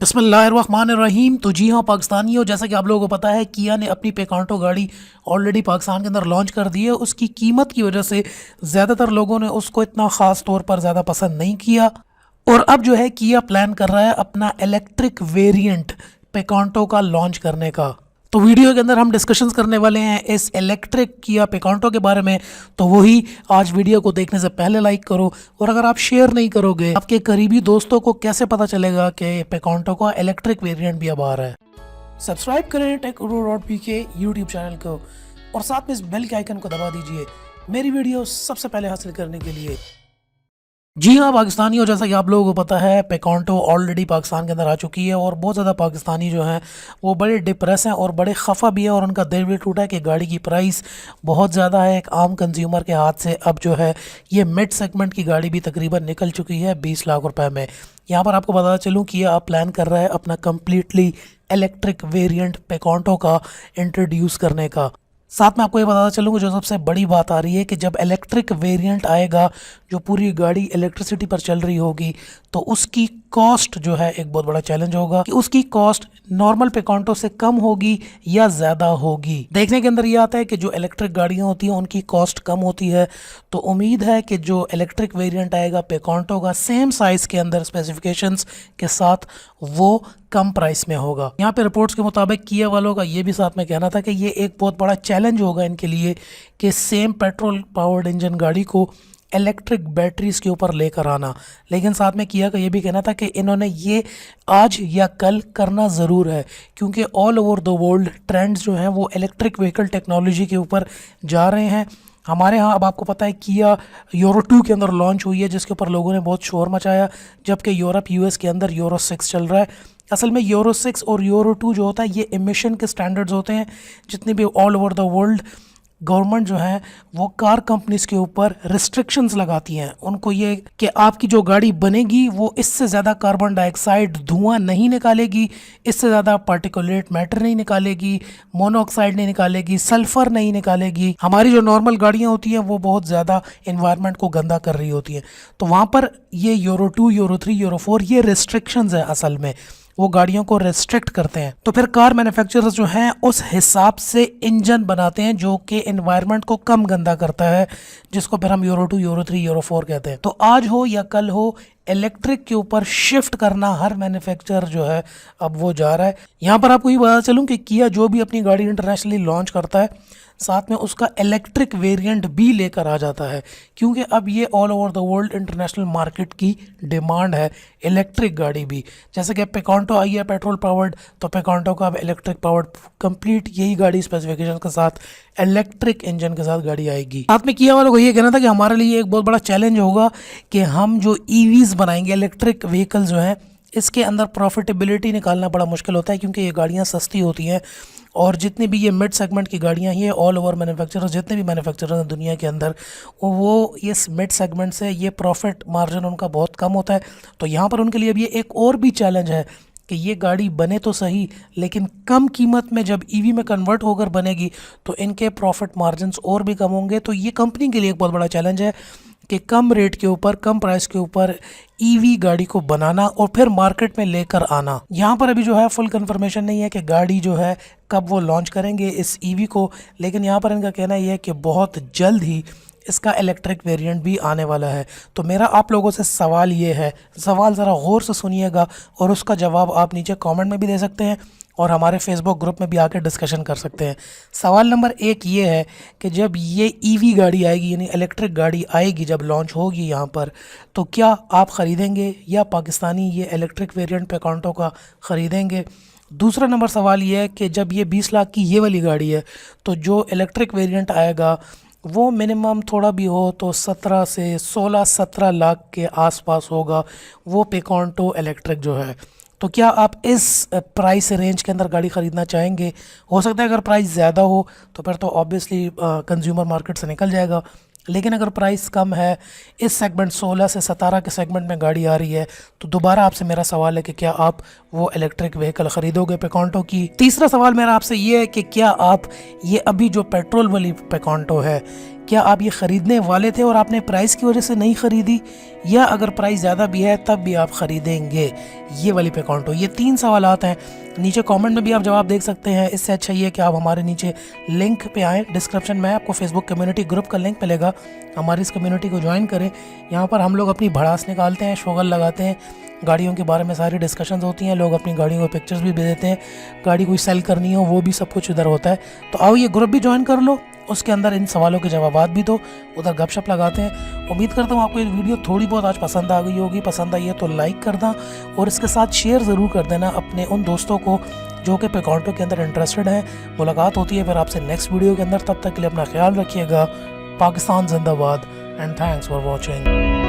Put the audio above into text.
बिस्मिल्लाहिर्रहमानिर्रहीम। तो जी हाँ पाकिस्तानियों, जैसा कि आप लोगों को पता है किया ने अपनी पिकांटो गाड़ी ऑलरेडी पाकिस्तान के अंदर लॉन्च कर दी है। उसकी कीमत की वजह से ज़्यादातर लोगों ने उसको इतना ख़ास तौर पर ज़्यादा पसंद नहीं किया और अब जो है किया प्लान कर रहा है अपना इलेक्ट्रिक वेरिएंट पिकांटो का लॉन्च करने का। तो वीडियो के अंदर हम डिस्कशंस करने वाले हैं इस इलेक्ट्रिक किया पिकांटो के बारे में। तो वही आज वीडियो को देखने से पहले लाइक करो, और अगर आप शेयर नहीं करोगे आपके करीबी दोस्तों को कैसे पता चलेगा कि पिकांटो का इलेक्ट्रिक वेरिएंट भी अब आ रहा है। सब्सक्राइब करें टेक.pk यूट्यूब चैनल को और साथ में इस बेल के आइकन को दबा दीजिए मेरी वीडियो सबसे पहले हासिल करने के लिए। जी हाँ पाकिस्तानियों, जैसा कि आप लोगों को पता है पिकांटो ऑलरेडी पाकिस्तान के अंदर आ चुकी है और बहुत ज़्यादा पाकिस्तानी जो हैं वो बड़े डिप्रेस हैं और बड़े खफा भी है और उनका दिल भी टूटा है कि गाड़ी की प्राइस बहुत ज़्यादा है। एक आम कंज्यूमर के हाथ से अब जो है ये मिड सेगमेंट की गाड़ी भी तकरीबन निकल चुकी है 20 लाख रुपए में। यहाँ पर आपको बता चलूँ कि ये आप प्लान कर रहा है अपना कम्प्लीटली इलेक्ट्रिक वेरिएंट पिकांटो का इंट्रोड्यूस करने का। साथ में आपको ये बताता चलूँ कि जो सबसे बड़ी बात आ रही है कि जब इलेक्ट्रिक वेरिएंट आएगा, जो पूरी गाड़ी इलेक्ट्रिसिटी पर चल रही होगी, तो उसकी कॉस्ट जो है एक बहुत बड़ा चैलेंज होगा कि उसकी कॉस्ट नॉर्मल पिकांटो से कम होगी या ज़्यादा होगी। देखने के अंदर ये आता है कि जो इलेक्ट्रिक गाड़ियाँ होती हैं उनकी कॉस्ट कम होती है, तो उम्मीद है कि जो इलेक्ट्रिक वेरिएंट आएगा पिकांटो का सेम साइज़ के अंदर स्पेसिफिकेशंस के साथ वो कम प्राइस में होगा। यहाँ पे रिपोर्ट्स के मुताबिक किया वालों का ये भी साथ में कहना था कि ये एक बहुत बड़ा चैलेंज होगा इनके लिए कि सेम पेट्रोल पावर्ड इंजन गाड़ी को इलेक्ट्रिक बैटरीज के ऊपर लेकर आना। लेकिन साथ में किया का ये भी कहना था कि इन्होंने ये आज या कल करना ज़रूर है, क्योंकि all over the world trends जो हैं वो इलेक्ट्रिक व्हीकल टेक्नोलॉजी के ऊपर जा रहे हैं। हमारे यहाँ अब आपको पता है किया यूरो 2 के अंदर लॉन्च हुई है, जिसके ऊपर लोगों ने बहुत शोर मचाया, जबकि यूरोप यूएस के अंदर यूरो 6 चल रहा है। असल में यूरो 6 और यूरो 2 जो होता है ये एमिशन के स्टैंडर्ड्स होते हैं। जितने भी all over the world government जो है वो कार कंपनीज के ऊपर रिस्ट्रिक्शंस लगाती हैं, उनको ये कि आपकी जो गाड़ी बनेगी वो इससे ज़्यादा कार्बन डाइऑक्साइड धुआं नहीं निकालेगी, इससे ज़्यादा पार्टिकुलेट मैटर नहीं निकालेगी, मोनोऑक्साइड नहीं निकालेगी, सल्फर नहीं निकालेगी। हमारी जो नॉर्मल गाड़ियाँ होती हैं वो बहुत ज़्यादा इन्वायरमेंट को गंदा कर रही होती हैं, तो वहाँ पर ये यूरो 2, यूरो 3, यूरो 4 ये रिस्ट्रिक्शंस है, असल में वो गाड़ियों को रेस्ट्रिक्ट करते हैं। तो फिर कार मैन्युफैक्चरर्स जो हैं उस हिसाब से इंजन बनाते हैं जो कि एनवायरनमेंट को कम गंदा करता है, जिसको फिर हम यूरो 2, यूरो 3, यूरो 4 कहते हैं। तो आज हो या कल हो इलेक्ट्रिक के ऊपर शिफ्ट करना हर मैन्युफैक्चरर जो है अब वो जा रहा है। यहाँ पर आपको ये बता चलूँ कि किया जो भी अपनी गाड़ी इंटरनेशनली लॉन्च करता है साथ में उसका इलेक्ट्रिक वेरिएंट भी लेकर आ जाता है, क्योंकि अब ये all over the world international market की डिमांड है इलेक्ट्रिक गाड़ी भी। जैसे कि पिकांटो आई है पेट्रोल पावर्ड, तो पिकांटो का अब इलेक्ट्रिक पावर्ड कंप्लीट यही गाड़ी स्पेसिफिकेशन के साथ इलेक्ट्रिक इंजन के साथ गाड़ी आएगी। साथ में किया वालों को ये कहना था कि हमारे लिए एक बहुत बड़ा चैलेंज होगा कि हम जो ईवीज बनाएंगे, इलेक्ट्रिक व्हीकल जो हैं, इसके अंदर प्रॉफिटेबिलिटी निकालना बड़ा मुश्किल होता है, क्योंकि ये गाड़ियाँ सस्ती होती हैं और जितनी भी ये मिड सेगमेंट की गाड़ियाँ ये ऑल ओवर मैन्युफैक्चरर्स जितने भी मैन्युफैक्चरर्स हैं दुनिया के अंदर वो इस मिड सेगमेंट से ये प्रॉफिट मार्जिन उनका बहुत कम होता है। तो यहाँ पर उनके लिए अब ये एक और भी चैलेंज है कि ये गाड़ी बने तो सही, लेकिन कम कीमत में जब ईवी में कन्वर्ट होकर बनेगी तो इनके प्रॉफिट मार्जिन्स और भी कम होंगे। तो ये कंपनी के लिए एक बहुत बड़ा चैलेंज है कि कम रेट के ऊपर, कम प्राइस के ऊपर ईवी गाड़ी को बनाना और फिर मार्केट में लेकर आना। यहाँ पर अभी जो है फुल कंफर्मेशन नहीं है कि गाड़ी जो है कब वो लॉन्च करेंगे इस ईवी को, लेकिन यहाँ पर इनका कहना यह है कि बहुत जल्द ही इसका इलेक्ट्रिक वेरिएंट भी आने वाला है। तो मेरा आप लोगों से सवाल ये है, सवाल ज़रा गौर से सुनिएगा और उसका जवाब आप नीचे कमेंट में भी दे सकते हैं और हमारे फेसबुक ग्रुप में भी आकर डिस्कशन कर सकते हैं। सवाल नंबर 1 ये है कि जब ये ईवी गाड़ी आएगी यानी इलेक्ट्रिक गाड़ी आएगी, जब लॉन्च होगी यहाँ पर, तो क्या आप ख़रीदेंगे या पाकिस्तानी ये इलेक्ट्रिक वेरिएंट पिकांटो का ख़रीदेंगे? दूसरा नंबर सवाल ये है कि जब ये 20 लाख की ये वाली गाड़ी है तो जो इलेक्ट्रिक वेरिएंट आएगा वो मिनिमम थोड़ा भी हो तो 17 से 16-17 लाख के आसपास होगा वो पिकांटो इलेक्ट्रिक जो है। तो क्या आप इस प्राइस रेंज के अंदर गाड़ी ख़रीदना चाहेंगे? हो सकता है अगर प्राइस ज़्यादा हो तो फिर तो ऑब्वियसली कंज्यूमर मार्केट से निकल जाएगा, लेकिन अगर प्राइस कम है, इस सेगमेंट 16 से 17 के सेगमेंट में गाड़ी आ रही है, तो दोबारा आपसे मेरा सवाल है कि क्या आप वो इलेक्ट्रिक व्हीकल ख़रीदोगे पिकांटो की? तीसरा सवाल मेरा आपसे ये है कि क्या आप ये अभी जो पेट्रोल वाली पिकांटो है क्या आप ये ख़रीदने वाले थे और आपने प्राइस की वजह से नहीं ख़रीदी, या अगर प्राइस ज़्यादा भी है तब भी आप ख़रीदेंगे ये वाली पेकांटो? ये 3 सवालात हैं। नीचे कमेंट में भी आप जवाब देख सकते हैं। इससे अच्छा ये है कि आप हमारे नीचे लिंक पे आएँ, डिस्क्रिप्शन में आपको फेसबुक कम्युनिटी ग्रुप का लिंक मिलेगा, हमारी इस कम्युनिटी को ज्वाइन करें। यहाँ पर हम लोग अपनी भड़ास निकालते हैं, शोगल लगाते हैं, गाड़ियों के बारे में सारी डिस्कशंस होती हैं, लोग अपनी गाड़ियों को पिक्चर्स भी भेज देते हैं, गाड़ी कोई सेल करनी हो वो भी सब कुछ इधर होता है। तो आओ ये ग्रुप भी ज्वाइन कर लो, उसके अंदर इन सवालों के जवाब भी दो, उधर गपशप लगाते हैं। उम्मीद करता हूँ आपको ये वीडियो थोड़ी बहुत आज पसंद आ गई होगी। पसंद आई है तो लाइक कर दें और इसके साथ शेयर ज़रूर कर देना अपने उन दोस्तों को जो कि पेकांटो के अंदर इंटरेस्टेड हैं। मुलाकात होती है फिर आपसे नेक्स्ट वीडियो के अंदर। तब तक के लिए अपना ख्याल रखिएगा। पाकिस्तान जिंदाबाद एंड थैंक्स फॉर वॉचिंग।